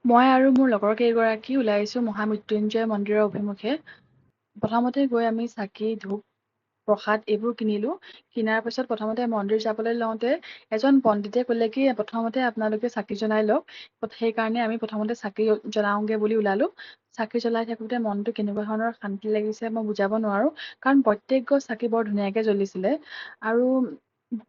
মই আৰু মোৰ লগৰ কেইগৰাকী ওলাই আহিছোঁ মহামৃত্যুঞ্জয় মন্দিৰৰ অভিমুখে। প্ৰথমতে গৈ আমি চাকি, ধূপ, প্ৰসাদ এইবোৰ কিনিলোঁ। কিনাৰ পিছত প্ৰথমতে মন্দিৰ যাবলৈ লওঁতে এজন পণ্ডিতে ক'লে কি প্ৰথমতে আপোনালোকে চাকি জ্বলাই লওক। সেইকাৰণে আমি প্ৰথমতে চাকি জ্বলাওঁগে বুলি ওলালোঁ। চাকি জ্বলাই থাকোঁতে মনটো কেনেকুৱা ধৰণৰ শান্তি লাগিছে মই বুজাব নোৱাৰোঁ। কাৰণ প্ৰত্যেকগছ চাকি বৰ ধুনীয়াকৈ জ্বলিছিলে। আৰু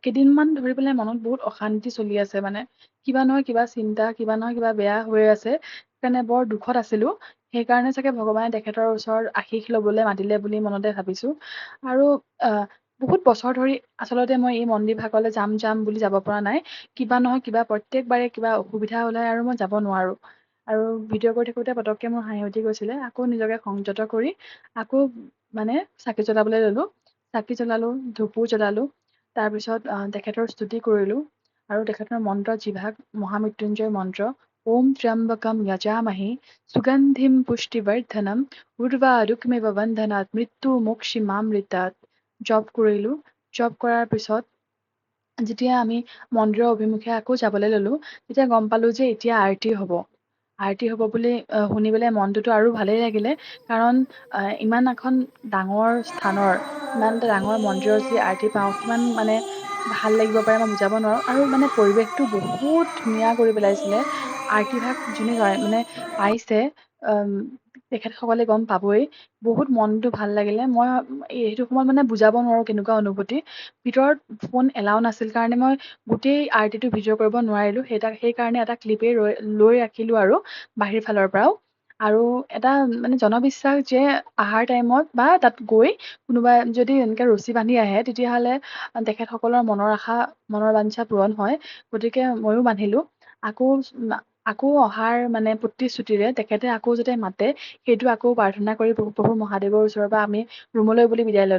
কেইদিনমান ধৰি পেলাই মনত বহুত অশান্তি চলি আছে মানে। কিবা নহয় কিবা চিন্তা, কিবা নহয় কিবা বেয়া হৈ আছে। সেইকাৰণে বৰ দুখত আছিলোঁ। সেইকাৰণে চাগে ভগৱানে তেখেতৰ ওচৰত আশীষ ল'বলৈ মাতিলে বুলি মনতে ভাবিছোঁ। আৰু বহুত বছৰ ধৰি আচলতে মই এই মন্দিৰ ভাগলৈ যাম বুলি যাব পৰা নাই। কিবা নহয় কিবা প্ৰত্যেকবাৰে কিবা অসুবিধা ওলায় আৰু মই যাব নোৱাৰোঁ। আৰু ভিডিঅ' কৰি থাকোঁতে পতককৈ মোৰ হাঁহি উঠি গৈছিলে। আকৌ নিজকে সংযত কৰি আকৌ মানে চাকি জ্বলাবলৈ ল'লোঁ। চাকি জ্বলালোঁ, ধূপো জ্বলালোঁ। তাৰপিছত তেখেতৰ স্তুতি কৰিলোঁ। আৰু তেখেতৰ মন্ত্ৰ যিভাগ মহামৃত্যুঞ্জয় মন্ত্ৰ, ওম ত্ৰ্যম্বকম যজামহে সুগন্ধিম পুষ্টিবৰ্ধনম উৰ্বাৰুকমিব বন্ধনাৎ মৃত্যুমোক্ষীমামৃতাৎ জপ কৰিলোঁ। জপ কৰাৰ পিছত যেতিয়া আমি মন্দিৰৰ অভিমুখে আকৌ যাবলৈ ল'লোঁ, তেতিয়া গম পালোঁ যে এতিয়া আৰতি হ'ব। আৰতি হ'ব বুলি শুনি পেলাই মনটোতো আৰু ভালেই লাগিলে। কাৰণ ইমান এখন ডাঙৰ স্থানৰ, ইমান এটা ডাঙৰ মন্দিৰৰ যদি আৰতি পাওঁ, কিমান মানে ভাল লাগিব পাৰে মই বুজাব নোৱাৰোঁ। আৰু মানে পৰিৱেশটো বহুত ধুনীয়া কৰি পেলাইছিলে। আৰতিভাগ যোনে মানে পাইছে তেখেতসকলে গম পাবই। বহুত মনটো ভাল লাগিলে। মই সেইটো সময়ত মানে বুজাব নোৱাৰোঁ কেনেকুৱা অনুভূতি। ভিতৰত ফোন এলাও নাছিল কাৰণে মই গোটেই আৰতিটো ভিডিঅ' কৰিব নোৱাৰিলোঁ। সেইকাৰণে এটা ক্লিপেই লৈ ৰাখিলোঁ আৰু বাহিৰ ফালৰ পৰাও। আৰু এটা মানে জনবিশ্বাস যে অহাৰ টাইমত বা তাত গৈ কোনোবাই যদি এনেকৈ ৰছী বান্ধি আহে তেতিয়াহ'লে তেখেতসকলৰ মনৰ আশা, মনৰ বাঞ্ছা পূৰণ হয়। গতিকে ময়ো বান্ধিলোঁ। আকৌ অহাৰ মানে প্ৰতিশ্ৰুতিৰে তেখেতে আকৌ যাতে মাতে সেইটো আকৌ প্ৰাৰ্থনা কৰি প্ৰভু মহাদেৱৰ ওচৰৰ পৰা আমি ৰুমলৈ বুলি বিদায় ল'লোঁ।